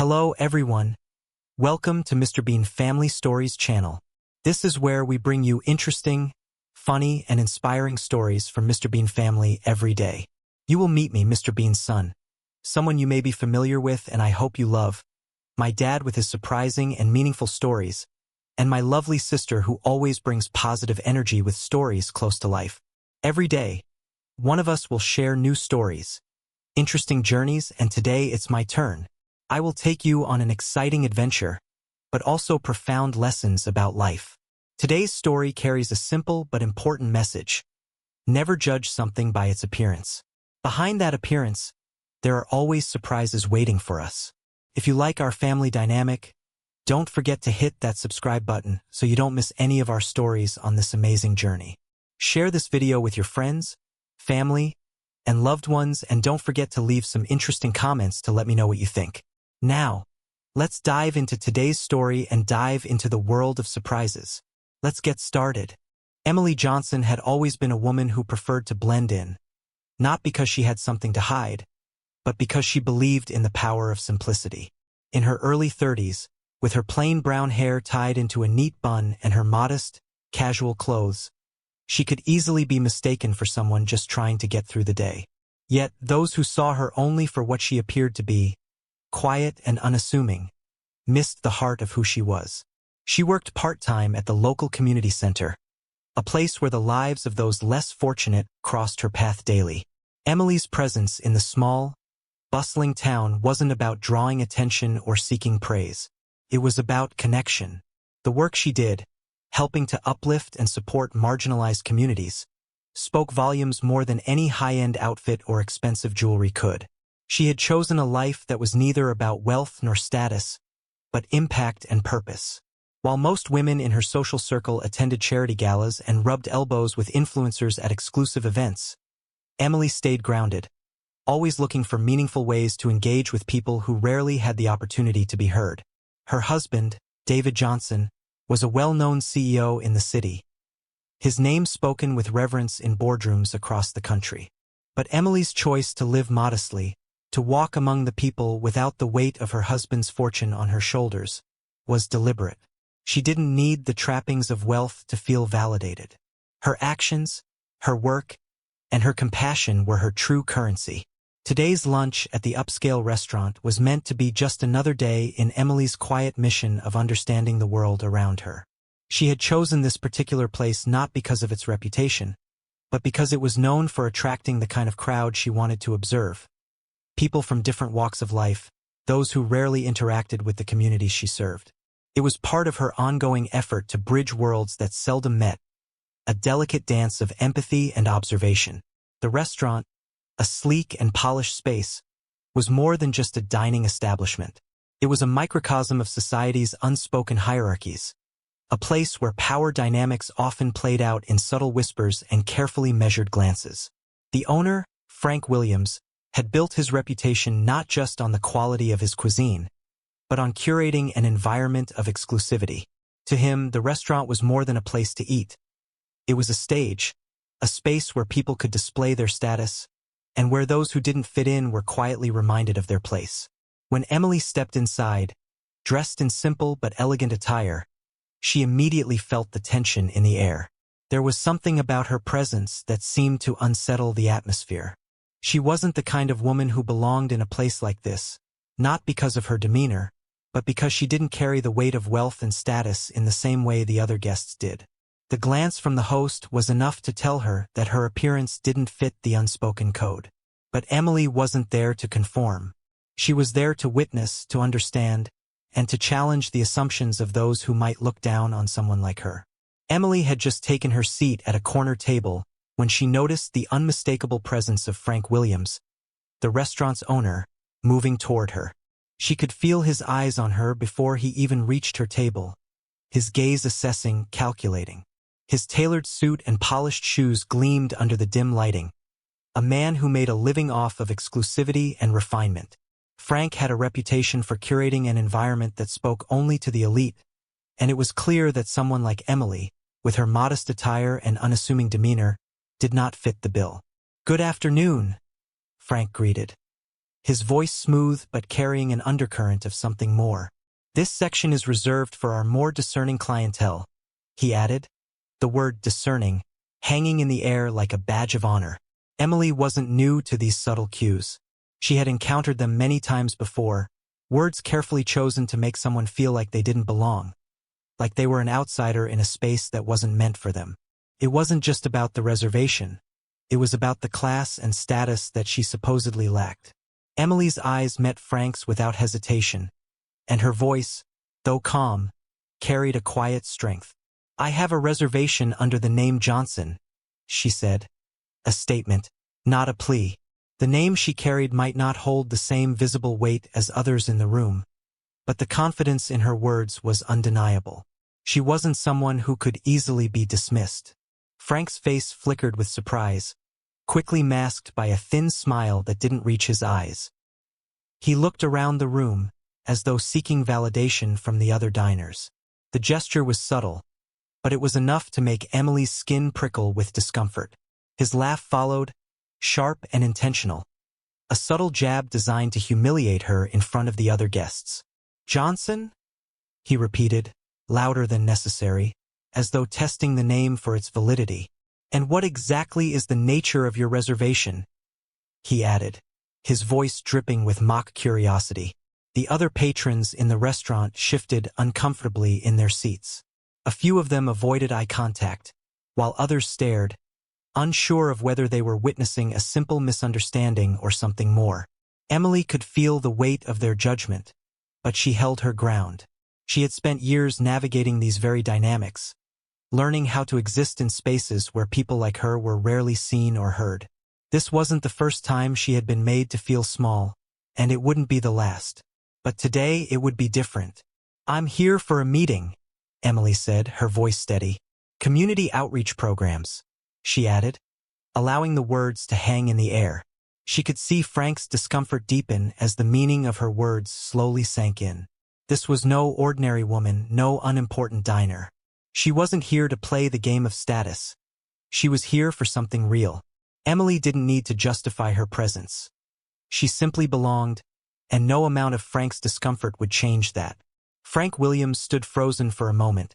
Hello everyone. Welcome to Mr. Bean Family Stories channel. This is where we bring you interesting, funny, and inspiring stories from Mr. Bean family every day. You will meet me, Mr. Bean's son, someone you may be familiar with and I hope you love, my dad with his surprising and meaningful stories, and my lovely sister who always brings positive energy with stories close to life. Every day, one of us will share new stories, interesting journeys, and today it's my turn. I will take you on an exciting adventure, but also profound lessons about life. Today's story carries a simple but important message. Never judge something by its appearance. Behind that appearance, there are always surprises waiting for us. If you like our family dynamic, don't forget to hit that subscribe button so you don't miss any of our stories on this amazing journey. Share this video with your friends, family, and loved ones, and don't forget to leave some interesting comments to let me know what you think. Now, let's dive into today's story and dive into the world of surprises. Let's get started. Emily Johnson had always been a woman who preferred to blend in, not because she had something to hide, but because she believed in the power of simplicity. In her early 30s, with her plain brown hair tied into a neat bun and her modest, casual clothes, she could easily be mistaken for someone just trying to get through the day. Yet, those who saw her only for what she appeared to be, quiet and unassuming, missed the heart of who she was. She worked part-time at the local community center, a place where the lives of those less fortunate crossed her path daily. Emily's presence in the small, bustling town wasn't about drawing attention or seeking praise. It was about connection. The work she did, helping to uplift and support marginalized communities, spoke volumes more than any high-end outfit or expensive jewelry could. She had chosen a life that was neither about wealth nor status, but impact and purpose. While most women in her social circle attended charity galas and rubbed elbows with influencers at exclusive events, Emily stayed grounded, always looking for meaningful ways to engage with people who rarely had the opportunity to be heard. Her husband, David Johnson, was a well-known CEO in the city, his name spoken with reverence in boardrooms across the country. But Emily's choice to live modestly, to walk among the people without the weight of her husband's fortune on her shoulders, was deliberate. She didn't need the trappings of wealth to feel validated. Her actions, her work, and her compassion were her true currency. Today's lunch at the upscale restaurant was meant to be just another day in Emily's quiet mission of understanding the world around her. She had chosen this particular place not because of its reputation, but because it was known for attracting the kind of crowd she wanted to observe. People from different walks of life, those who rarely interacted with the communities she served. It was part of her ongoing effort to bridge worlds that seldom met, a delicate dance of empathy and observation. The restaurant, a sleek and polished space, was more than just a dining establishment. It was a microcosm of society's unspoken hierarchies, a place where power dynamics often played out in subtle whispers and carefully measured glances. The owner, Frank Williams, had built his reputation not just on the quality of his cuisine, but on curating an environment of exclusivity. To him, the restaurant was more than a place to eat. It was a stage, a space where people could display their status, and where those who didn't fit in were quietly reminded of their place. When Emily stepped inside, dressed in simple but elegant attire, she immediately felt the tension in the air. There was something about her presence that seemed to unsettle the atmosphere. She wasn't the kind of woman who belonged in a place like this, not because of her demeanor, but because she didn't carry the weight of wealth and status in the same way the other guests did. The glance from the host was enough to tell her that her appearance didn't fit the unspoken code. But Emily wasn't there to conform. She was there to witness, to understand, and to challenge the assumptions of those who might look down on someone like her. Emily had just taken her seat at a corner table when she noticed the unmistakable presence of Frank Williams, the restaurant's owner, moving toward her. She could feel his eyes on her before he even reached her table, his gaze assessing, calculating. His tailored suit and polished shoes gleamed under the dim lighting. A man who made a living off of exclusivity and refinement. Frank had a reputation for curating an environment that spoke only to the elite, and it was clear that someone like Emily, with her modest attire and unassuming demeanor, did not fit the bill. "Good afternoon," Frank greeted. his voice smooth but carrying an undercurrent of something more. "This section is reserved for our more discerning clientele," he added, the word discerning hanging in the air like a badge of honor. Emily wasn't new to these subtle cues. She had encountered them many times before, words carefully chosen to make someone feel like they didn't belong, like they were an outsider in a space that wasn't meant for them. It wasn't just about the reservation. It was about the class and status that she supposedly lacked. Emily's eyes met Frank's without hesitation, and her voice, though calm, carried a quiet strength. "I have a reservation under the name Johnson," she said. A statement, not a plea. The name she carried might not hold the same visible weight as others in the room, but the confidence in her words was undeniable. She wasn't someone who could easily be dismissed. Frank's face flickered with surprise, quickly masked by a thin smile that didn't reach his eyes. He looked around the room, as though seeking validation from the other diners. The gesture was subtle, but it was enough to make Emily's skin prickle with discomfort. His laugh followed, sharp and intentional, a subtle jab designed to humiliate her in front of the other guests. "Johnson?" he repeated, louder than necessary, as though testing the name for its validity. "And what exactly is the nature of your reservation?" he added, his voice dripping with mock curiosity. The other patrons in the restaurant shifted uncomfortably in their seats. A few of them avoided eye contact, while others stared, unsure of whether they were witnessing a simple misunderstanding or something more. Emily could feel the weight of their judgment, but she held her ground. She had spent years navigating these very dynamics, learning how to exist in spaces where people like her were rarely seen or heard. This wasn't the first time she had been made to feel small, and it wouldn't be the last. But today it would be different. "I'm here for a meeting," Emily said, her voice steady. "Community outreach programs," she added, allowing the words to hang in the air. She could see Frank's discomfort deepen as the meaning of her words slowly sank in. This was no ordinary woman, no unimportant diner. She wasn't here to play the game of status. She was here for something real. Emily didn't need to justify her presence. She simply belonged, and no amount of Frank's discomfort would change that. Frank Williams stood frozen for a moment,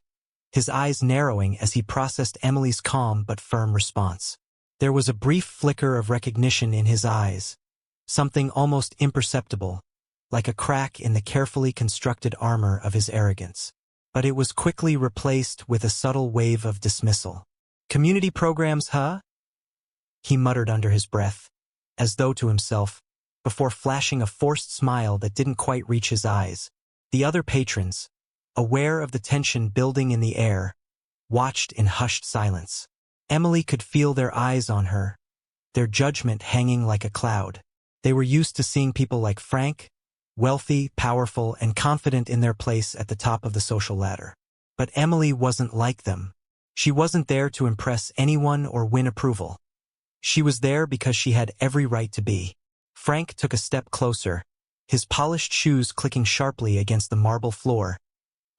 his eyes narrowing as he processed Emily's calm but firm response. There was a brief flicker of recognition in his eyes, something almost imperceptible, like a crack in the carefully constructed armor of his arrogance. But it was quickly replaced with a subtle wave of dismissal. "Community programs, huh?" he muttered under his breath, as though to himself, before flashing a forced smile that didn't quite reach his eyes. The other patrons, aware of the tension building in the air, watched in hushed silence. Emily could feel their eyes on her, their judgment hanging like a cloud. They were used to seeing people like Frank, wealthy, powerful, and confident in their place at the top of the social ladder. But Emily wasn't like them. She wasn't there to impress anyone or win approval. She was there because she had every right to be. Frank took a step closer, his polished shoes clicking sharply against the marble floor,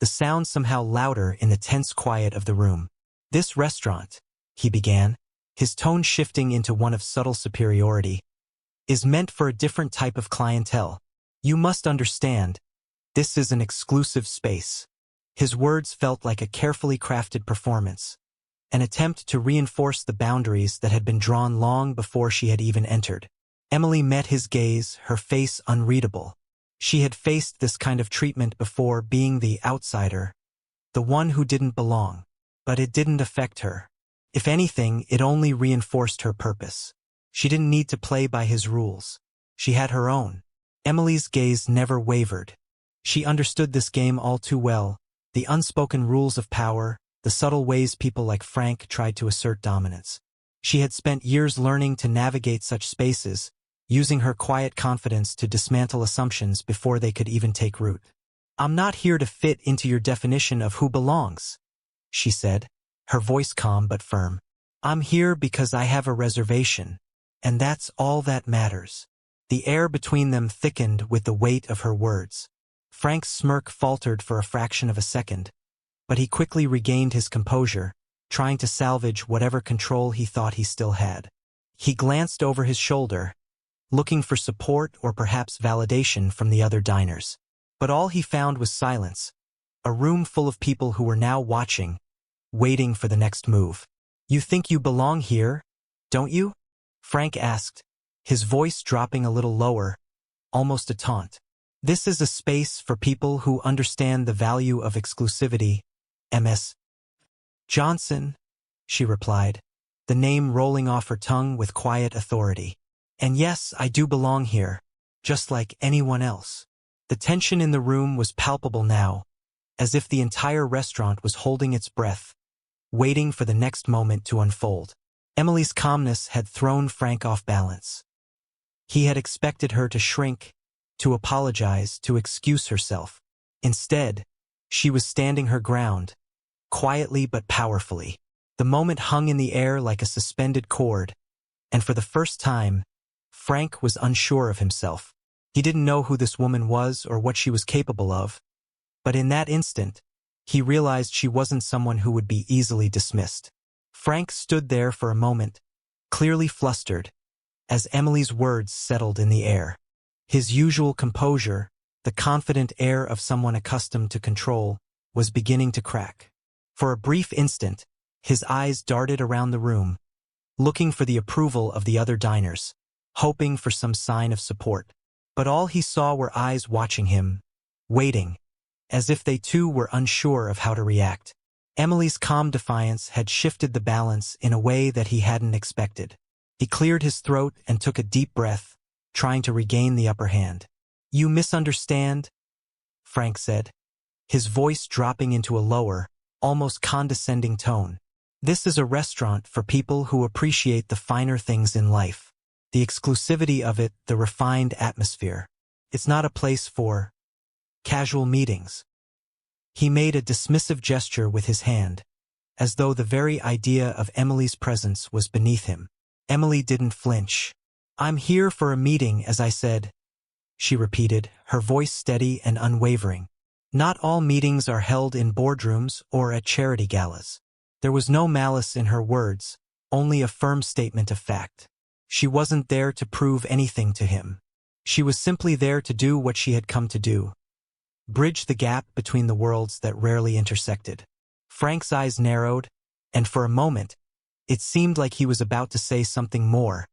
the sound somehow louder in the tense quiet of the room. "This restaurant," he began, his tone shifting into one of subtle superiority, "is meant for a different type of clientele. You must understand, this is an exclusive space." His words felt like a carefully crafted performance, an attempt to reinforce the boundaries that had been drawn long before she had even entered. Emily met his gaze, her face unreadable. She had faced this kind of treatment before, being the outsider, the one who didn't belong. But it didn't affect her. If anything, it only reinforced her purpose. She didn't need to play by his rules. She had her own. Emily's gaze never wavered. She understood this game all too well, the unspoken rules of power, the subtle ways people like Frank tried to assert dominance. She had spent years learning to navigate such spaces, using her quiet confidence to dismantle assumptions before they could even take root. "I'm not here to fit into your definition of who belongs," she said, her voice calm but firm. "I'm here because I have a reservation, and that's all that matters." The air between them thickened with the weight of her words. Frank's smirk faltered for a fraction of a second, but he quickly regained his composure, trying to salvage whatever control he thought he still had. He glanced over his shoulder, looking for support or perhaps validation from the other diners. But all he found was silence, a room full of people who were now watching, waiting for the next move. "You think you belong here, don't you?" Frank asked, his voice dropping a little lower, almost a taunt. "This is a space for people who understand the value of exclusivity, Ms. Johnson," she replied, the name rolling off her tongue with quiet authority. "And yes, I do belong here, just like anyone else." The tension in the room was palpable now, as if the entire restaurant was holding its breath, waiting for the next moment to unfold. Emily's calmness had thrown Frank off balance. He had expected her to shrink, to apologize, to excuse herself. Instead, she was standing her ground, quietly but powerfully. The moment hung in the air like a suspended cord, and for the first time, Frank was unsure of himself. He didn't know who this woman was or what she was capable of, but in that instant, he realized she wasn't someone who would be easily dismissed. Frank stood there for a moment, clearly flustered, as Emily's words settled in the air. His usual composure, the confident air of someone accustomed to control, was beginning to crack. For a brief instant, his eyes darted around the room, looking for the approval of the other diners, hoping for some sign of support. But all he saw were eyes watching him, waiting, as if they too were unsure of how to react. Emily's calm defiance had shifted the balance in a way that he hadn't expected. He cleared his throat and took a deep breath, trying to regain the upper hand. "You misunderstand," Frank said, his voice dropping into a lower, almost condescending tone. "This is a restaurant for people who appreciate the finer things in life. The exclusivity of it, the refined atmosphere. It's not a place for casual meetings." He made a dismissive gesture with his hand, as though the very idea of Emily's presence was beneath him. Emily didn't flinch. "I'm here for a meeting, as I said," she repeated, her voice steady and unwavering. "Not all meetings are held in boardrooms or at charity galas." There was no malice in her words, only a firm statement of fact. She wasn't there to prove anything to him. She was simply there to do what she had come to do. Bridge the gap between the worlds that rarely intersected. Frank's eyes narrowed, and for a moment, it seemed like he was about to say something more,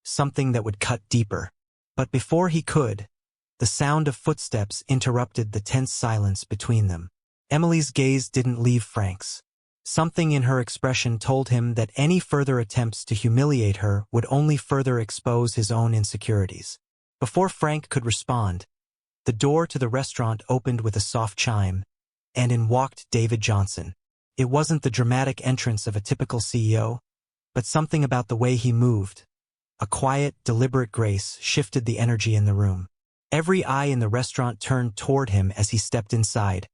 something that would cut deeper. But before he could, the sound of footsteps interrupted the tense silence between them. Emily's gaze didn't leave Frank's. Something in her expression told him that any further attempts to humiliate her would only further expose his own insecurities. Before Frank could respond, the door to the restaurant opened with a soft chime, and in walked David Johnson. It wasn't the dramatic entrance of a typical CEO, but something about the way he moved. A quiet, deliberate grace shifted the energy in the room. Every eye in the restaurant turned toward him as he stepped inside,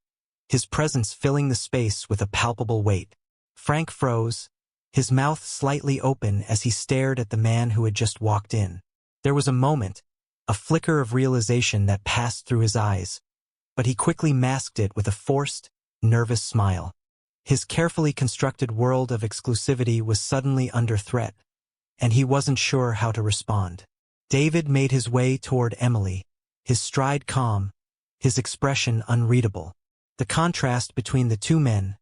his presence filling the space with a palpable weight. Frank froze, his mouth slightly open as he stared at the man who had just walked in. There was a moment, a flicker of realization that passed through his eyes, but he quickly masked it with a forced, nervous smile. His carefully constructed world of exclusivity was suddenly under threat, and he wasn't sure how to respond. David made his way toward Emily, his stride calm, his expression unreadable. The contrast between the two men,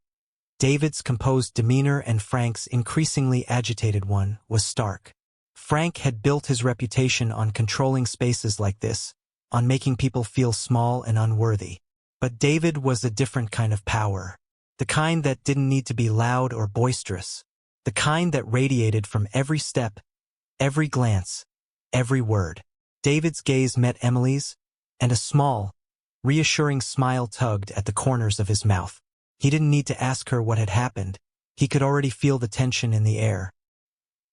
David's composed demeanor and Frank's increasingly agitated one, was stark. Frank had built his reputation on controlling spaces like this, on making people feel small and unworthy. But David was a different kind of power, the kind that didn't need to be loud or boisterous, the kind that radiated from every step, every glance, every word. David's gaze met Emily's, and a small, reassuring smile tugged at the corners of his mouth. He didn't need to ask her what had happened. He could already feel the tension in the air.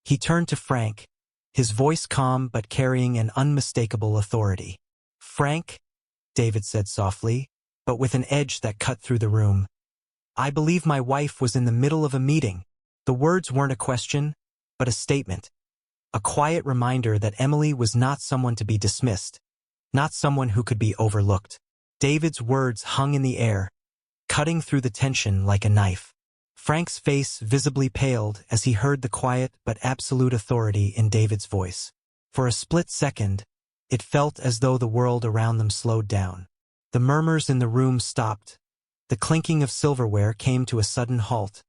He turned to Frank, his voice calm but carrying an unmistakable authority. "Frank," David said softly, but with an edge that cut through the room, "I believe my wife was in the middle of a meeting." The words weren't a question, but a statement. A quiet reminder that Emily was not someone to be dismissed, not someone who could be overlooked. David's words hung in the air, cutting through the tension like a knife. Frank's face visibly paled as he heard the quiet but absolute authority in David's voice. For a split second, it felt as though the world around them slowed down. The murmurs in the room stopped. The clinking of silverware came to a sudden halt,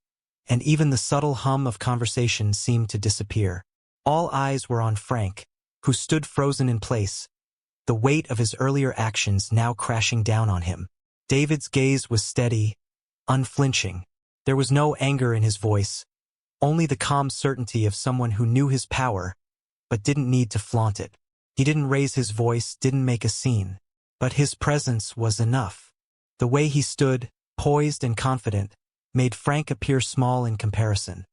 and even the subtle hum of conversation seemed to disappear. All eyes were on Frank, who stood frozen in place, the weight of his earlier actions now crashing down on him. David's gaze was steady, unflinching. There was no anger in his voice, only the calm certainty of someone who knew his power, but didn't need to flaunt it. He didn't raise his voice, didn't make a scene, but his presence was enough. The way he stood, poised and confident, made Frank appear small in comparison,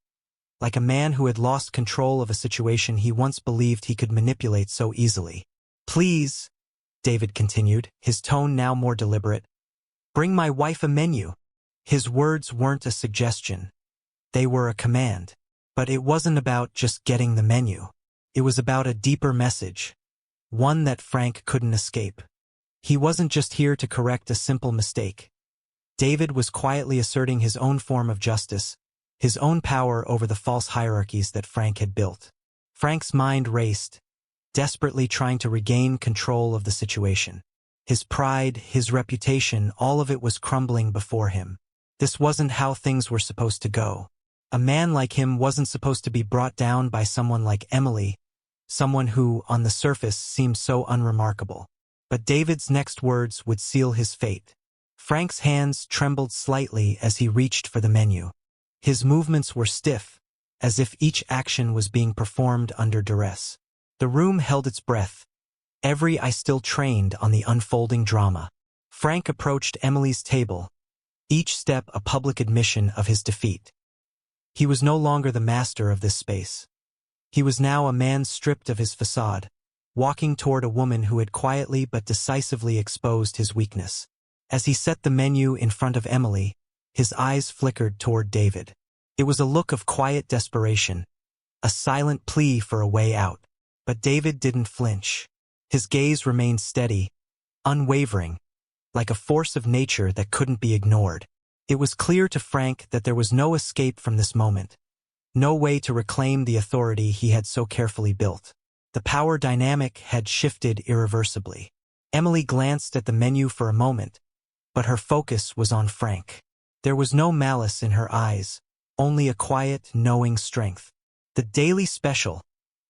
like a man who had lost control of a situation he once believed he could manipulate so easily. "Please," David continued, his tone now more deliberate, "bring my wife a menu." His words weren't a suggestion. They were a command. But it wasn't about just getting the menu. It was about a deeper message, one that Frank couldn't escape. He wasn't just here to correct a simple mistake. David was quietly asserting his own form of justice, his own power over the false hierarchies that Frank had built. Frank's mind raced, desperately trying to regain control of the situation. His pride, his reputation, all of it was crumbling before him. This wasn't how things were supposed to go. A man like him wasn't supposed to be brought down by someone like Emily, someone who, on the surface, seemed so unremarkable. But David's next words would seal his fate. Frank's hands trembled slightly as he reached for the menu. His movements were stiff, as if each action was being performed under duress. The room held its breath, every eye still trained on the unfolding drama. Frank approached Emily's table, each step a public admission of his defeat. He was no longer the master of this space. He was now a man stripped of his facade, walking toward a woman who had quietly but decisively exposed his weakness. As he set the menu in front of Emily, his eyes flickered toward David. It was a look of quiet desperation, a silent plea for a way out. But David didn't flinch. His gaze remained steady, unwavering, like a force of nature that couldn't be ignored. It was clear to Frank that there was no escape from this moment, no way to reclaim the authority he had so carefully built. The power dynamic had shifted irreversibly. Emily glanced at the menu for a moment, but her focus was on Frank. There was no malice in her eyes, only a quiet, knowing strength. "The daily special,"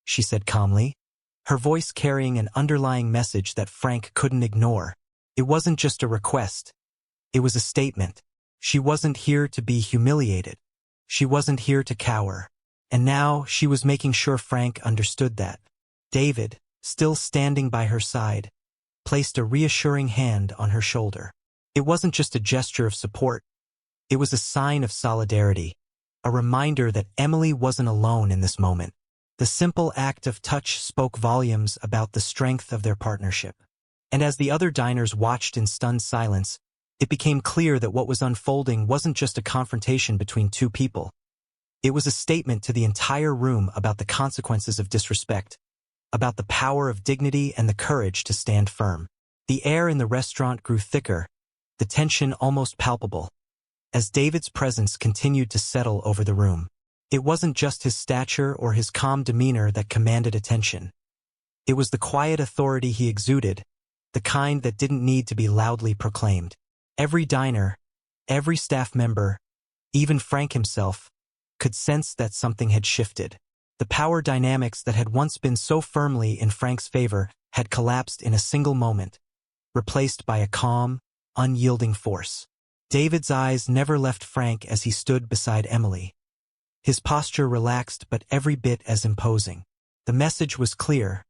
she said calmly, her voice carrying an underlying message that Frank couldn't ignore. It wasn't just a request. It was a statement. She wasn't here to be humiliated. She wasn't here to cower. And now she was making sure Frank understood that. David, still standing by her side, placed a reassuring hand on her shoulder. It wasn't just a gesture of support. It was a sign of solidarity, a reminder that Emily wasn't alone in this moment. The simple act of touch spoke volumes about the strength of their partnership. And as the other diners watched in stunned silence, it became clear that what was unfolding wasn't just a confrontation between two people. It was a statement to the entire room about the consequences of disrespect, about the power of dignity and the courage to stand firm. The air in the restaurant grew thicker, the tension almost palpable, as David's presence continued to settle over the room. It wasn't just his stature or his calm demeanor that commanded attention. It was the quiet authority he exuded, the kind that didn't need to be loudly proclaimed. Every diner, every staff member, even Frank himself, could sense that something had shifted. The power dynamics that had once been so firmly in Frank's favor had collapsed in a single moment, replaced by a calm, unyielding force. David's eyes never left Frank as he stood beside Emily. His posture relaxed but every bit as imposing. The message was clear.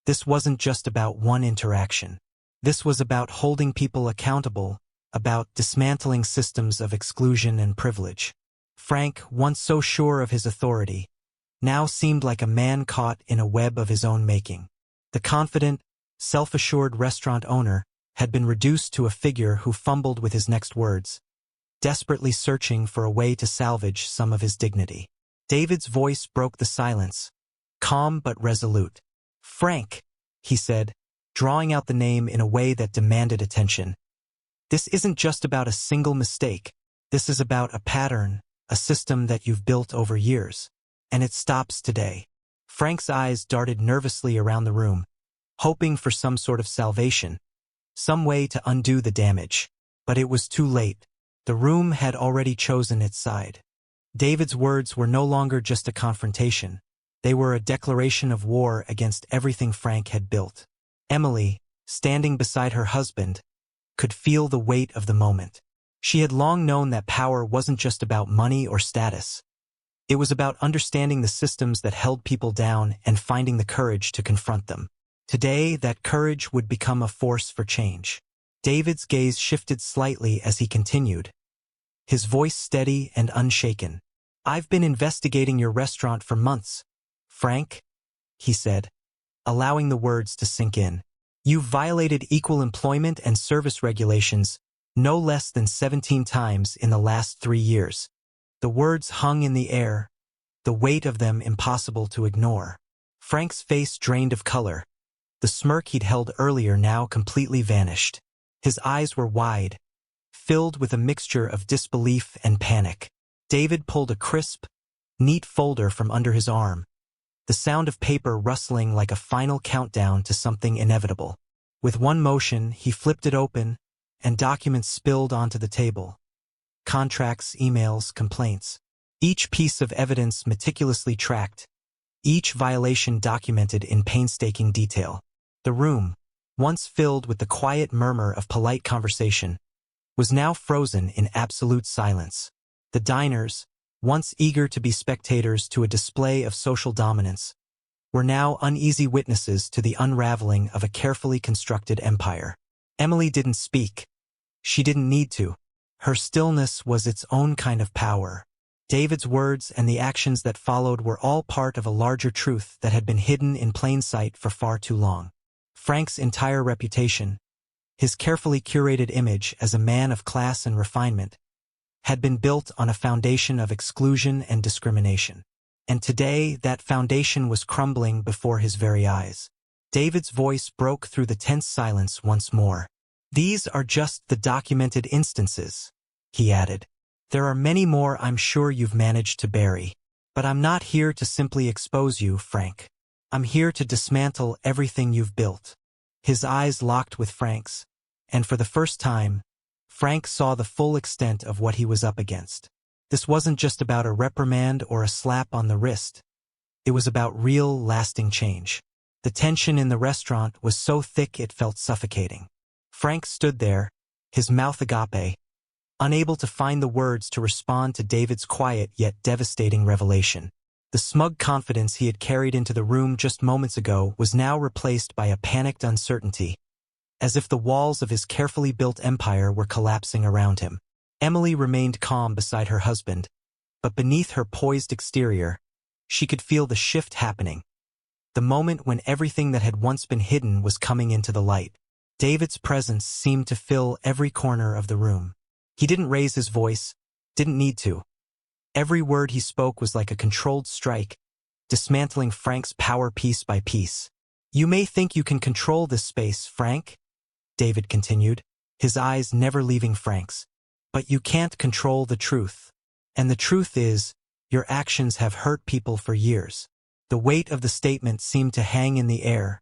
This wasn't just about one interaction. This was about holding people accountable, about dismantling systems of exclusion and privilege. Frank, once so sure of his authority, now seemed like a man caught in a web of his own making. The confident, self-assured restaurant owner had been reduced to a figure who fumbled with his next words, desperately searching for a way to salvage some of his dignity. David's voice broke the silence, calm but resolute. "Frank," he said, drawing out the name in a way that demanded attention. "This isn't just about a single mistake. This is about a pattern, a system that you've built over years. And it stops today." Frank's eyes darted nervously around the room, hoping for some sort of salvation, some way to undo the damage. But it was too late. The room had already chosen its side. David's words were no longer just a confrontation. They were a declaration of war against everything Frank had built. Emily, standing beside her husband, could feel the weight of the moment. She had long known that power wasn't just about money or status. It was about understanding the systems that held people down and finding the courage to confront them. Today, that courage would become a force for change. David's gaze shifted slightly as he continued, his voice steady and unshaken. "I've been investigating your restaurant for months, Frank," he said, allowing the words to sink in. "You've violated equal employment and service regulations no less than 17 times in the last 3 years. The words hung in the air, the weight of them impossible to ignore. Frank's face drained of color. The smirk he'd held earlier now completely vanished. His eyes were wide, filled with a mixture of disbelief and panic. David pulled a crisp, neat folder from under his arm, the sound of paper rustling like a final countdown to something inevitable. With one motion, he flipped it open, and documents spilled onto the table. Contracts, emails, complaints. Each piece of evidence meticulously tracked, each violation documented in painstaking detail. The room, once filled with the quiet murmur of polite conversation, was now frozen in absolute silence. The diners, once eager to be spectators to a display of social dominance, were now uneasy witnesses to the unraveling of a carefully constructed empire. Emily didn't speak. She didn't need to. Her stillness was its own kind of power. David's words and the actions that followed were all part of a larger truth that had been hidden in plain sight for far too long. Frank's entire reputation, his carefully curated image as a man of class and refinement, had been built on a foundation of exclusion and discrimination. And today, that foundation was crumbling before his very eyes. David's voice broke through the tense silence once more. "These are just the documented instances," he added. "There are many more I'm sure you've managed to bury. But I'm not here to simply expose you, Frank. I'm here to dismantle everything you've built." His eyes locked with Frank's, and for the first time, Frank saw the full extent of what he was up against. This wasn't just about a reprimand or a slap on the wrist. It was about real, lasting change. The tension in the restaurant was so thick it felt suffocating. Frank stood there, his mouth agape, unable to find the words to respond to David's quiet yet devastating revelation. The smug confidence he had carried into the room just moments ago was now replaced by a panicked uncertainty, as if the walls of his carefully built empire were collapsing around him. Emily remained calm beside her husband, but beneath her poised exterior, she could feel the shift happening. The moment when everything that had once been hidden was coming into the light. David's presence seemed to fill every corner of the room. He didn't raise his voice, didn't need to. Every word he spoke was like a controlled strike, dismantling Frank's power piece by piece. "You may think you can control this space, Frank," David continued, his eyes never leaving Frank's. "But you can't control the truth. And the truth is, your actions have hurt people for years." The weight of the statement seemed to hang in the air,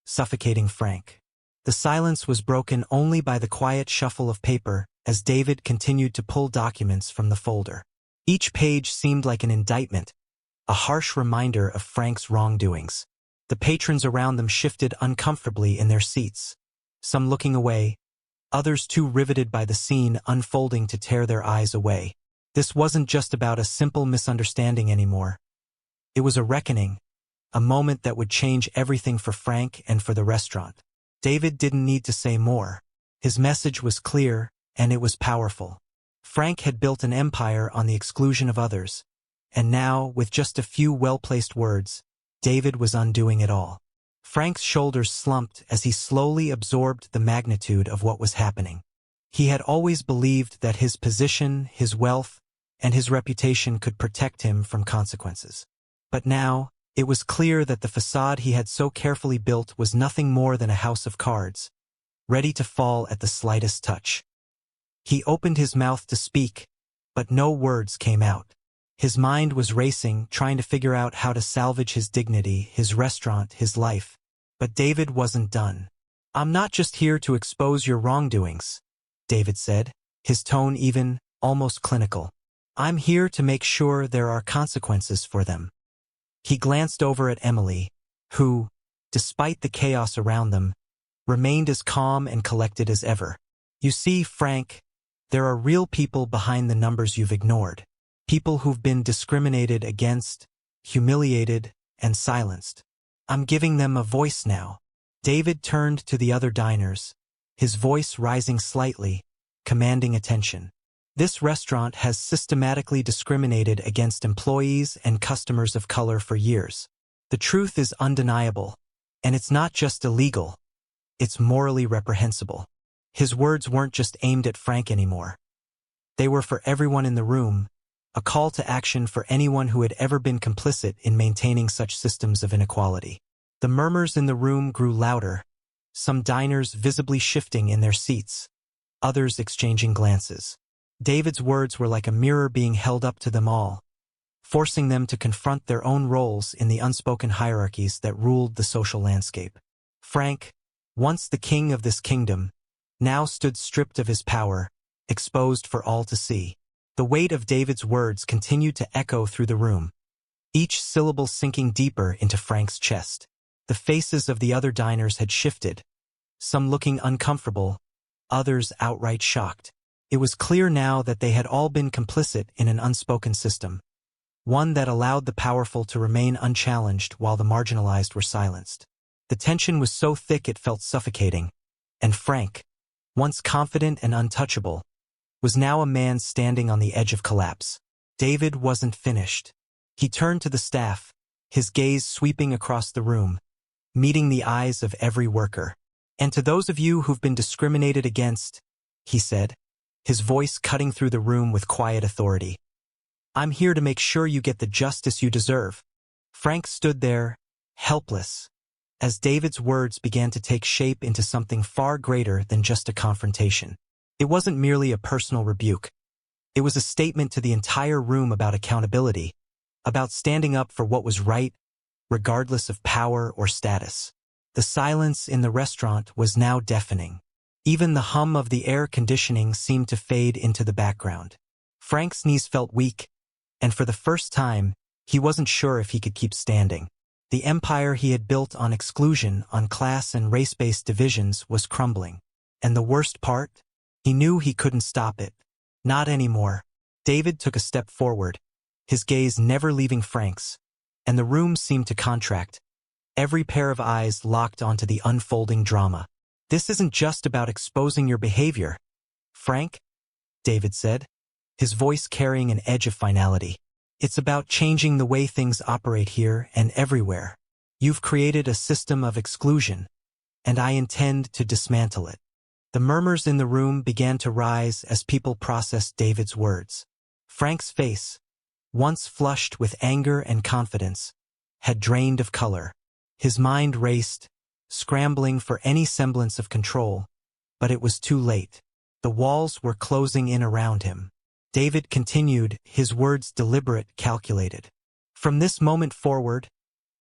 suffocating Frank. The silence was broken only by the quiet shuffle of paper as David continued to pull documents from the folder. Each page seemed like an indictment, a harsh reminder of Frank's wrongdoings. The patrons around them shifted uncomfortably in their seats, some looking away, others too riveted by the scene unfolding to tear their eyes away. This wasn't just about a simple misunderstanding anymore. It was a reckoning, a moment that would change everything for Frank and for the restaurant. David didn't need to say more. His message was clear, and it was powerful. Frank had built an empire on the exclusion of others, and now, with just a few well-placed words, David was undoing it all. Frank's shoulders slumped as he slowly absorbed the magnitude of what was happening. He had always believed that his position, his wealth, and his reputation could protect him from consequences. But now, it was clear that the facade he had so carefully built was nothing more than a house of cards, ready to fall at the slightest touch. He opened his mouth to speak, but no words came out. His mind was racing, trying to figure out how to salvage his dignity, his restaurant, his life. But David wasn't done. "I'm not just here to expose your wrongdoings," David said, his tone even, almost clinical. "I'm here to make sure there are consequences for them." He glanced over at Emily, who, despite the chaos around them, remained as calm and collected as ever. "You see, Frank, there are real people behind the numbers you've ignored. People who've been discriminated against, humiliated, and silenced. I'm giving them a voice now." David turned to the other diners, his voice rising slightly, commanding attention. "This restaurant has systematically discriminated against employees and customers of color for years. The truth is undeniable, and it's not just illegal, it's morally reprehensible." His words weren't just aimed at Frank anymore. They were for everyone in the room, a call to action for anyone who had ever been complicit in maintaining such systems of inequality. The murmurs in the room grew louder, some diners visibly shifting in their seats, others exchanging glances. David's words were like a mirror being held up to them all, forcing them to confront their own roles in the unspoken hierarchies that ruled the social landscape. Frank, once the king of this kingdom, now stood stripped of his power, exposed for all to see. The weight of David's words continued to echo through the room, each syllable sinking deeper into Frank's chest. The faces of the other diners had shifted, some looking uncomfortable, others outright shocked. It was clear now that they had all been complicit in an unspoken system, one that allowed the powerful to remain unchallenged while the marginalized were silenced. The tension was so thick it felt suffocating, and Frank, once confident and untouchable, was now a man standing on the edge of collapse. David wasn't finished. He turned to the staff, his gaze sweeping across the room, meeting the eyes of every worker. "And to those of you who've been discriminated against," he said, his voice cutting through the room with quiet authority, "I'm here to make sure you get the justice you deserve." Frank stood there, helpless, as David's words began to take shape into something far greater than just a confrontation. It wasn't merely a personal rebuke. It was a statement to the entire room about accountability, about standing up for what was right, regardless of power or status. The silence in the restaurant was now deafening. Even the hum of the air conditioning seemed to fade into the background. Frank's knees felt weak, and for the first time, he wasn't sure if he could keep standing. The empire he had built on exclusion, on class and race-based divisions, was crumbling. And the worst part? He knew he couldn't stop it. Not anymore. David took a step forward, his gaze never leaving Frank's, and the room seemed to contract. Every pair of eyes locked onto the unfolding drama. "This isn't just about exposing your behavior, Frank," David said, his voice carrying an edge of finality. "It's about changing the way things operate here and everywhere. You've created a system of exclusion, and I intend to dismantle it." The murmurs in the room began to rise as people processed David's words. Frank's face, once flushed with anger and confidence, had drained of color. His mind raced, scrambling for any semblance of control, but it was too late. The walls were closing in around him. David continued, his words deliberate, calculated. "From this moment forward,"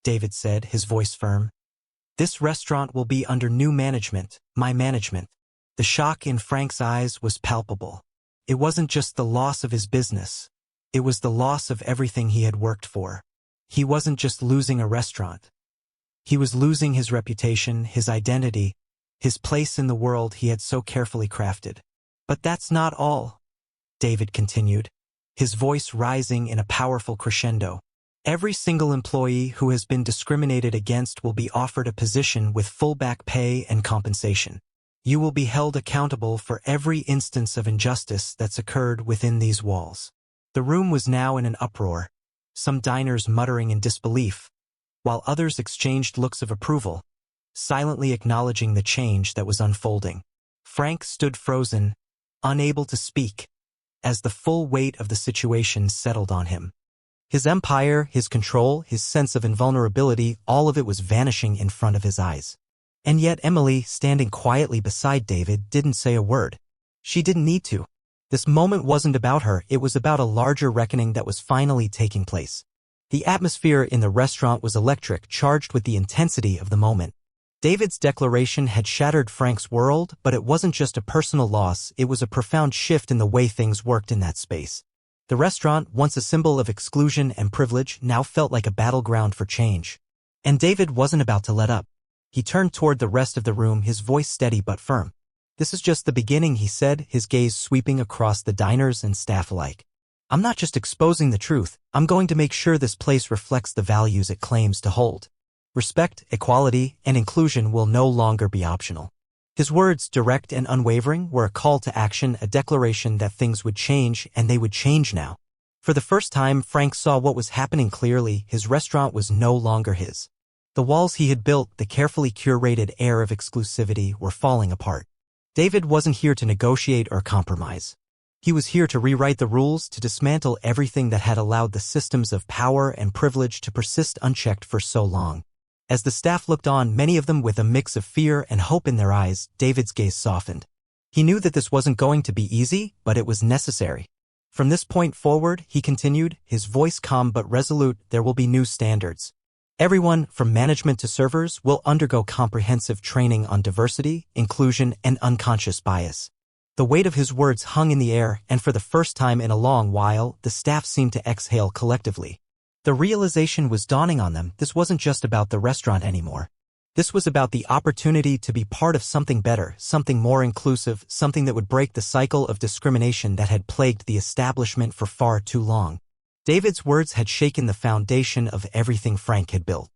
David said, his voice firm, "this restaurant will be under new management, my management." The shock in Frank's eyes was palpable. It wasn't just the loss of his business. It was the loss of everything he had worked for. He wasn't just losing a restaurant. He was losing his reputation, his identity, his place in the world he had so carefully crafted. "But that's not all," David continued, his voice rising in a powerful crescendo. "Every single employee who has been discriminated against will be offered a position with full back pay and compensation. You will be held accountable for every instance of injustice that's occurred within these walls." The room was now in an uproar, some diners muttering in disbelief, while others exchanged looks of approval, silently acknowledging the change that was unfolding. Frank stood frozen, unable to speak, as the full weight of the situation settled on him. His empire, his control, his sense of invulnerability, all of it was vanishing in front of his eyes. And yet Emily, standing quietly beside David, didn't say a word. She didn't need to. This moment wasn't about her, it was about a larger reckoning that was finally taking place. The atmosphere in the restaurant was electric, charged with the intensity of the moment. David's declaration had shattered Frank's world, but it wasn't just a personal loss, it was a profound shift in the way things worked in that space. The restaurant, once a symbol of exclusion and privilege, now felt like a battleground for change. And David wasn't about to let up. He turned toward the rest of the room, his voice steady but firm. "This is just the beginning," he said, his gaze sweeping across the diners and staff alike. "I'm not just exposing the truth, I'm going to make sure this place reflects the values it claims to hold. Respect, equality, and inclusion will no longer be optional." His words, direct and unwavering, were a call to action, a declaration that things would change, and they would change now. For the first time, Frank saw what was happening clearly. His restaurant was no longer his. The walls he had built, the carefully curated air of exclusivity, were falling apart. David wasn't here to negotiate or compromise. He was here to rewrite the rules, to dismantle everything that had allowed the systems of power and privilege to persist unchecked for so long. As the staff looked on, many of them with a mix of fear and hope in their eyes, David's gaze softened. He knew that this wasn't going to be easy, but it was necessary. "From this point forward," he continued, his voice calm but resolute, "there will be new standards. Everyone, from management to servers, will undergo comprehensive training on diversity, inclusion, and unconscious bias." The weight of his words hung in the air, and for the first time in a long while, the staff seemed to exhale collectively. The realization was dawning on them. This wasn't just about the restaurant anymore. This was about the opportunity to be part of something better, something more inclusive, something that would break the cycle of discrimination that had plagued the establishment for far too long. David's words had shaken the foundation of everything Frank had built.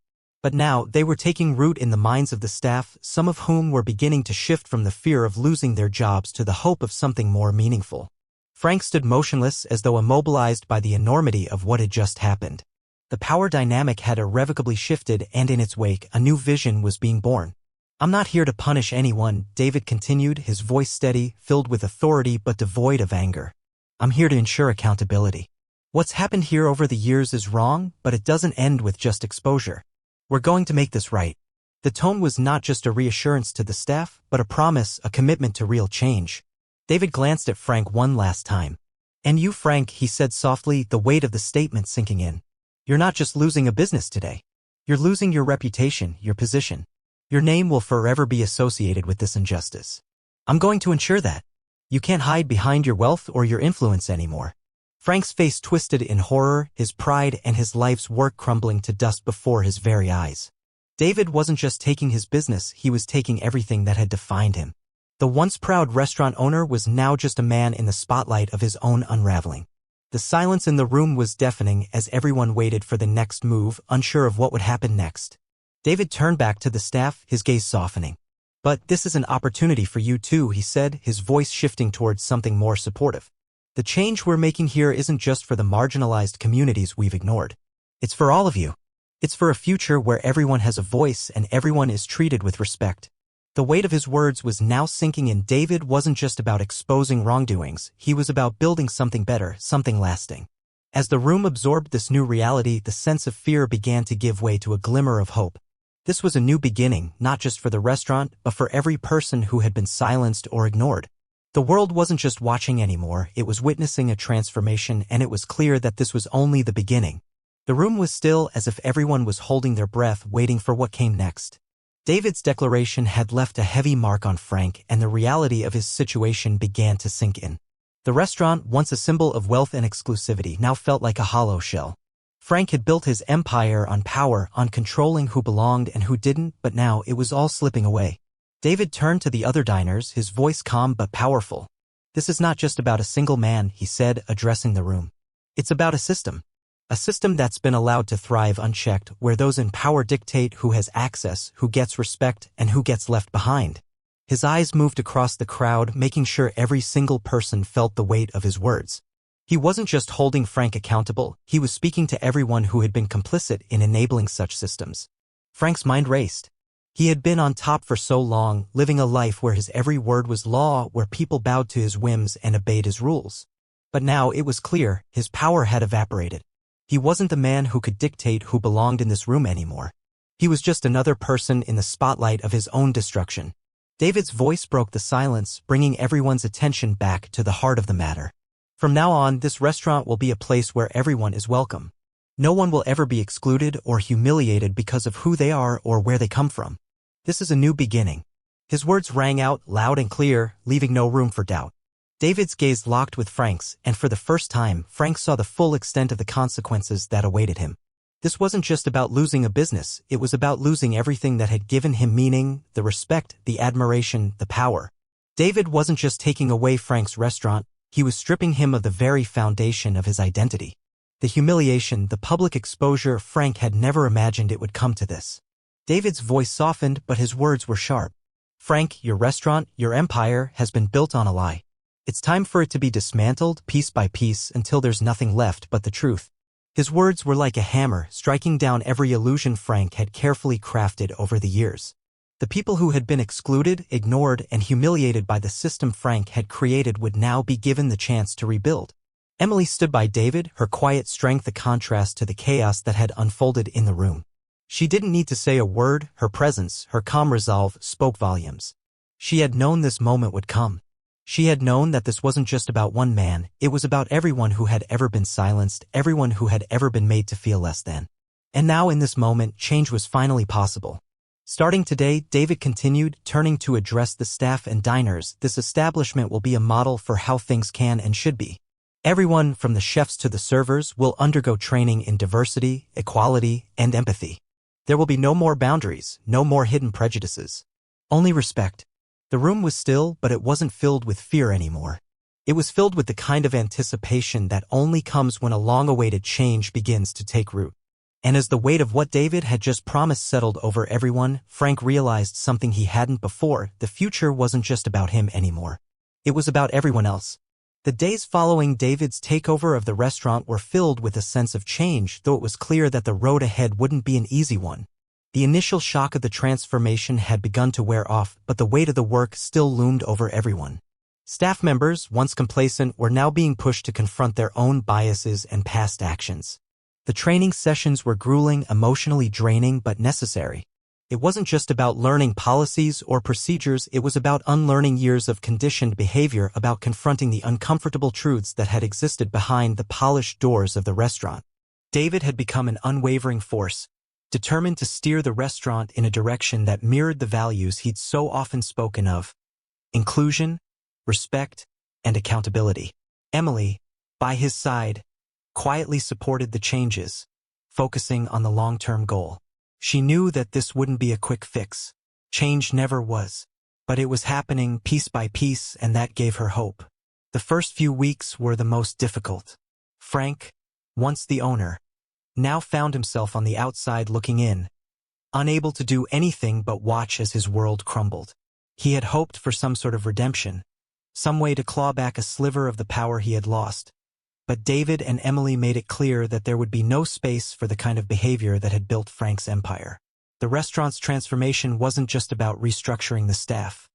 But now they were taking root in the minds of the staff, some of whom were beginning to shift from the fear of losing their jobs to the hope of something more meaningful. Frank stood motionless, as though immobilized by the enormity of what had just happened. The power dynamic had irrevocably shifted, and in its wake, a new vision was being born. "I'm not here to punish anyone," David continued, his voice steady, filled with authority but devoid of anger. "I'm here to ensure accountability. What's happened here over the years is wrong, but it doesn't end with just exposure. We're going to make this right." The tone was not just a reassurance to the staff, but a promise, a commitment to real change. David glanced at Frank one last time. "And you, Frank," he said softly, the weight of the statement sinking in. "You're not just losing a business today. You're losing your reputation, your position. Your name will forever be associated with this injustice. I'm going to ensure that. You can't hide behind your wealth or your influence anymore." Frank's face twisted in horror, his pride and his life's work crumbling to dust before his very eyes. David wasn't just taking his business, he was taking everything that had defined him. The once proud restaurant owner was now just a man in the spotlight of his own unraveling. The silence in the room was deafening as everyone waited for the next move, unsure of what would happen next. David turned back to the staff, his gaze softening. "But this is an opportunity for you too," he said, his voice shifting towards something more supportive. "The change we're making here isn't just for the marginalized communities we've ignored. It's for all of you. It's for a future where everyone has a voice and everyone is treated with respect." The weight of his words was now sinking in. David wasn't just about exposing wrongdoings, he was about building something better, something lasting. As the room absorbed this new reality, the sense of fear began to give way to a glimmer of hope. This was a new beginning, not just for the restaurant, but for every person who had been silenced or ignored. The world wasn't just watching anymore, it was witnessing a transformation, and it was clear that this was only the beginning. The room was still, as if everyone was holding their breath, waiting for what came next. David's declaration had left a heavy mark on Frank, and the reality of his situation began to sink in. The restaurant, once a symbol of wealth and exclusivity, now felt like a hollow shell. Frank had built his empire on power, on controlling who belonged and who didn't, but now it was all slipping away. David turned to the other diners, his voice calm but powerful. "This is not just about a single man," he said, addressing the room. "It's about a system. A system that's been allowed to thrive unchecked, where those in power dictate who has access, who gets respect, and who gets left behind." His eyes moved across the crowd, making sure every single person felt the weight of his words. He wasn't just holding Frank accountable, he was speaking to everyone who had been complicit in enabling such systems. Frank's mind raced. He had been on top for so long, living a life where his every word was law, where people bowed to his whims and obeyed his rules. But now it was clear, his power had evaporated. He wasn't the man who could dictate who belonged in this room anymore. He was just another person in the spotlight of his own destruction. David's voice broke the silence, bringing everyone's attention back to the heart of the matter. From now on, this restaurant will be a place where everyone is welcome. No one will ever be excluded or humiliated because of who they are or where they come from. This is a new beginning. His words rang out loud and clear, leaving no room for doubt. David's gaze locked with Frank's, and for the first time, Frank saw the full extent of the consequences that awaited him. This wasn't just about losing a business, it was about losing everything that had given him meaning, the respect, the admiration, the power. David wasn't just taking away Frank's restaurant, he was stripping him of the very foundation of his identity. The humiliation, the public exposure, Frank had never imagined it would come to this. David's voice softened, but his words were sharp. Frank, your restaurant, your empire, has been built on a lie. It's time for it to be dismantled, piece by piece, until there's nothing left but the truth. His words were like a hammer, striking down every illusion Frank had carefully crafted over the years. The people who had been excluded, ignored, and humiliated by the system Frank had created would now be given the chance to rebuild. Emily stood by David, her quiet strength a contrast to the chaos that had unfolded in the room. She didn't need to say a word, her presence, her calm resolve, spoke volumes. She had known this moment would come. She had known that this wasn't just about one man, it was about everyone who had ever been silenced, everyone who had ever been made to feel less than. And now in this moment, change was finally possible. Starting today, David continued, turning to address the staff and diners, this establishment will be a model for how things can and should be. Everyone, from the chefs to the servers, will undergo training in diversity, equality, and empathy. There will be no more boundaries, no more hidden prejudices. Only respect. The room was still, but it wasn't filled with fear anymore. It was filled with the kind of anticipation that only comes when a long-awaited change begins to take root. And as the weight of what David had just promised settled over everyone, Frank realized something he hadn't before. The future wasn't just about him anymore. It was about everyone else. The days following David's takeover of the restaurant were filled with a sense of change, though it was clear that the road ahead wouldn't be an easy one. The initial shock of the transformation had begun to wear off, but the weight of the work still loomed over everyone. Staff members, once complacent, were now being pushed to confront their own biases and past actions. The training sessions were grueling, emotionally draining, but necessary. It wasn't just about learning policies or procedures, it was about unlearning years of conditioned behavior, about confronting the uncomfortable truths that had existed behind the polished doors of the restaurant. David had become an unwavering force, determined to steer the restaurant in a direction that mirrored the values he'd so often spoken of: inclusion, respect, and accountability. Emily, by his side, quietly supported the changes, focusing on the long-term goal. She knew that this wouldn't be a quick fix. Change never was. But it was happening piece by piece, and that gave her hope. The first few weeks were the most difficult. Frank, once the owner, now found himself on the outside looking in, unable to do anything but watch as his world crumbled. He had hoped for some sort of redemption, some way to claw back a sliver of the power he had lost. But David and Emily made it clear that there would be no space for the kind of behavior that had built Frank's empire. The restaurant's transformation wasn't just about restructuring the staff.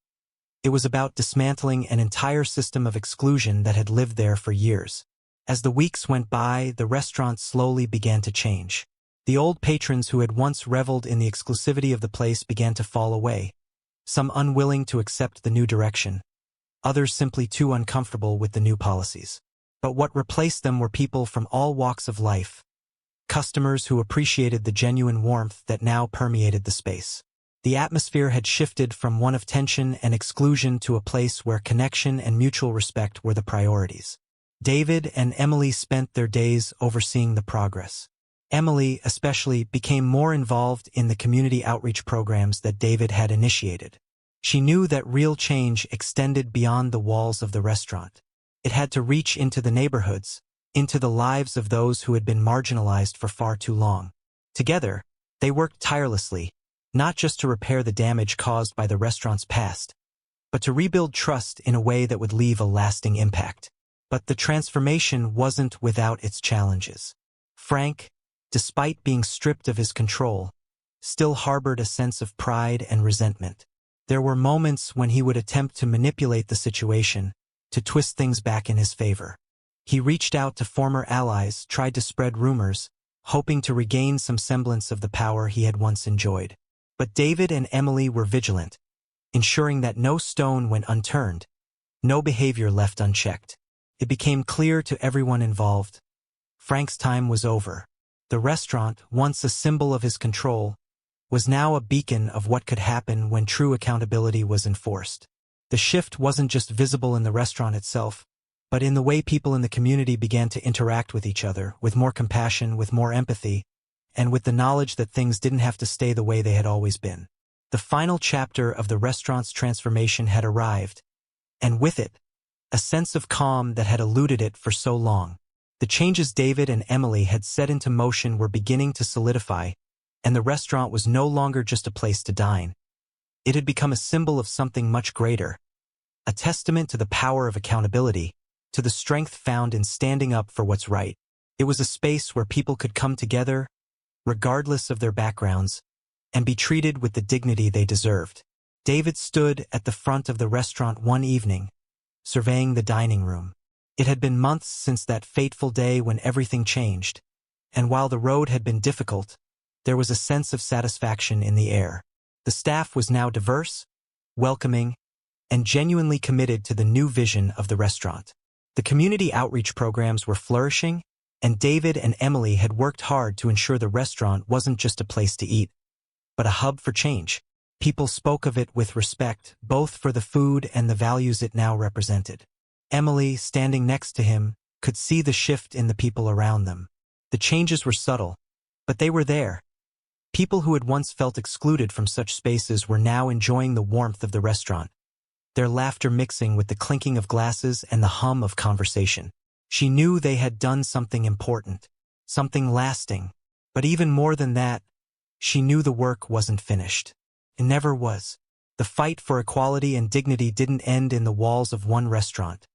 It was about dismantling an entire system of exclusion that had lived there for years. As the weeks went by, the restaurant slowly began to change. The old patrons who had once reveled in the exclusivity of the place began to fall away, some unwilling to accept the new direction, others simply too uncomfortable with the new policies. But what replaced them were people from all walks of life, customers who appreciated the genuine warmth that now permeated the space. The atmosphere had shifted from one of tension and exclusion to a place where connection and mutual respect were the priorities. David and Emily spent their days overseeing the progress. Emily, especially, became more involved in the community outreach programs that David had initiated. She knew that real change extended beyond the walls of the restaurant. It had to reach into the neighborhoods, into the lives of those who had been marginalized for far too long. Together, they worked tirelessly, not just to repair the damage caused by the restaurant's past, but to rebuild trust in a way that would leave a lasting impact. But the transformation wasn't without its challenges. Frank, despite being stripped of his control, still harbored a sense of pride and resentment. There were moments when he would attempt to manipulate the situation, to twist things back in his favor. He reached out to former allies, tried to spread rumors, hoping to regain some semblance of the power he had once enjoyed. But David and Emily were vigilant. ensuring that no stone went unturned, no behavior left unchecked. It became clear to everyone involved. Frank's time was over. The restaurant, once a symbol of his control, was now a beacon of what could happen when true accountability was enforced. The shift wasn't just visible in the restaurant itself, but in the way people in the community began to interact with each other, with more compassion, with more empathy, and with the knowledge that things didn't have to stay the way they had always been. The final chapter of the restaurant's transformation had arrived, and with it, a sense of calm that had eluded it for so long. The changes David and Emily had set into motion were beginning to solidify, and the restaurant was no longer just a place to dine. It had become a symbol of something much greater, a testament to the power of accountability, to the strength found in standing up for what's right. It was a space where people could come together, regardless of their backgrounds, and be treated with the dignity they deserved. David stood at the front of the restaurant one evening, surveying the dining room. It had been months since that fateful day when everything changed, and while the road had been difficult, there was a sense of satisfaction in the air. The staff was now diverse, welcoming, and genuinely committed to the new vision of the restaurant. The community outreach programs were flourishing, and David and Emily had worked hard to ensure the restaurant wasn't just a place to eat, but a hub for change. People spoke of it with respect, both for the food and the values it now represented. Emily, standing next to him, could see the shift in the people around them. The changes were subtle, but they were there. People who had once felt excluded from such spaces were now enjoying the warmth of the restaurant, their laughter mixing with the clinking of glasses and the hum of conversation. She knew they had done something important, something lasting, but even more than that, she knew the work wasn't finished. It never was. The fight for equality and dignity didn't end in the walls of one restaurant.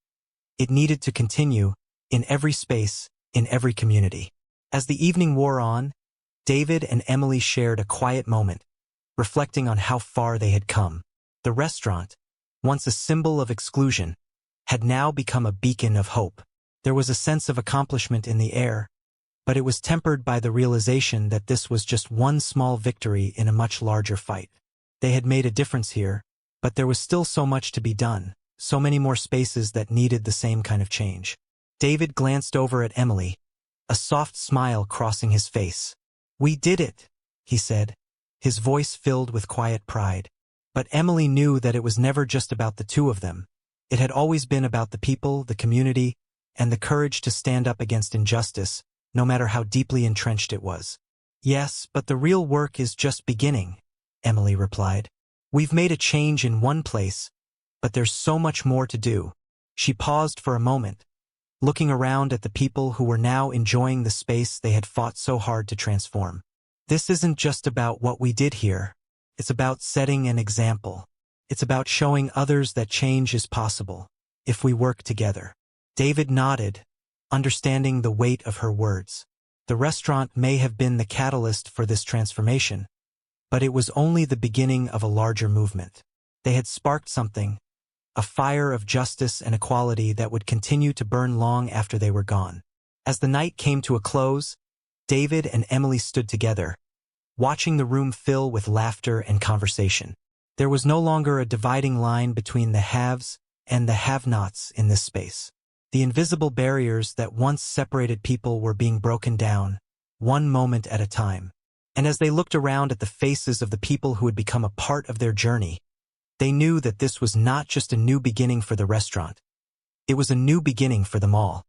It needed to continue, in every space, in every community. As the evening wore on, David and Emily shared a quiet moment, reflecting on how far they had come. The restaurant, once a symbol of exclusion, had now become a beacon of hope. There was a sense of accomplishment in the air, but it was tempered by the realization that this was just one small victory in a much larger fight. They had made a difference here, but there was still so much to be done, so many more spaces that needed the same kind of change. David glanced over at Emily, a soft smile crossing his face. "We did it," he said, his voice filled with quiet pride. But Emily knew that it was never just about the two of them. It had always been about the people, the community, and the courage to stand up against injustice, no matter how deeply entrenched it was. "Yes, but the real work is just beginning," Emily replied. "We've made a change in one place, but there's so much more to do." She paused for a moment, looking around at the people who were now enjoying the space they had fought so hard to transform. "This isn't just about what we did here. It's about setting an example. It's about showing others that change is possible, if we work together." David nodded, understanding the weight of her words. The restaurant may have been the catalyst for this transformation, but it was only the beginning of a larger movement. They had sparked something, a fire of justice and equality that would continue to burn long after they were gone. As the night came to a close, David and Emily stood together, watching the room fill with laughter and conversation. There was no longer a dividing line between the haves and the have-nots in this space. The invisible barriers that once separated people were being broken down, one moment at a time. And as they looked around at the faces of the people who had become a part of their journey, they knew that this was not just a new beginning for the restaurant. It was a new beginning for them all.